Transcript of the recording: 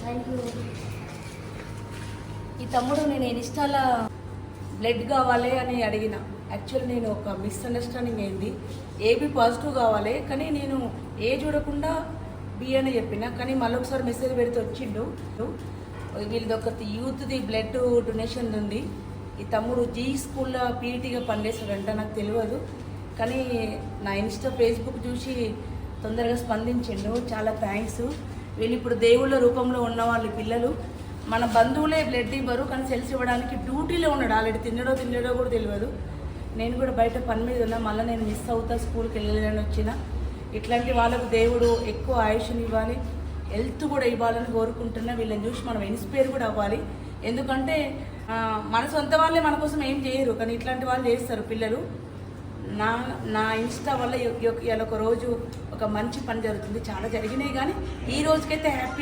Thank you. ఈ తమ్ముడు నేను ఇన్స్టాల బ్లడ్ కావాలి అని అడిగిన. యాక్చువల్లీ నేను ఒక మిస్అండర్స్టాండింగ్ అయింది. ఏబీ పాజిటివ్ కావాలి, కానీ నేను ఏ చూడకుండా బి అని చెప్పిన. కానీ మళ్ళీ ఒకసారి మెసేజ్ పెడితే వచ్చిండు. వీళ్ళది ఒక యూత్ది బ్లడ్ డొనేషన్ ఉంది. ఈ తమ్ముడు జీ స్కూల్లో పీఈటీగా పనిచేస్తాడంట, నాకు తెలియదు. కానీ నా ఇన్స్టా ఫేస్బుక్ చూసి తొందరగా స్పందించిండు. చాలా థ్యాంక్స్. వీళ్ళు ఇప్పుడు దేవుళ్ళ రూపంలో ఉన్న వాళ్ళు పిల్లలు. మన బంధువులే బ్లడ్ ఇవ్వరు, కానీ సెల్స్ ఇవ్వడానికి డ్యూటీలో ఉన్నాడు. ఆల్రెడీ తినడో కూడా తెలియదు. నేను కూడా బయట పని మీద ఉన్నా, మళ్ళీ నేను మిస్ అవుతా, స్కూల్కి వెళ్ళలేని వచ్చిన. ఇట్లాంటి వాళ్ళకు దేవుడు ఎక్కువ ఆయుష్ని ఇవ్వాలి, హెల్త్ కూడా ఇవ్వాలని కోరుకుంటున్నా. వీళ్ళని చూసి మనం ఇన్స్పైర్ కూడా అవ్వాలి. ఎందుకంటే మన సొంత వాళ్ళే మన కోసం ఏం చేయరు, కానీ ఇట్లాంటి వాళ్ళు చేస్తారు పిల్లలు. నా ఇన్స్టా వల్ల ఇవాళ ఒక రోజు ఒక మంచి పని జరుగుతుంది. చాలా జరిగినాయి, కానీ ఈ రోజుకైతే హ్యాపీ.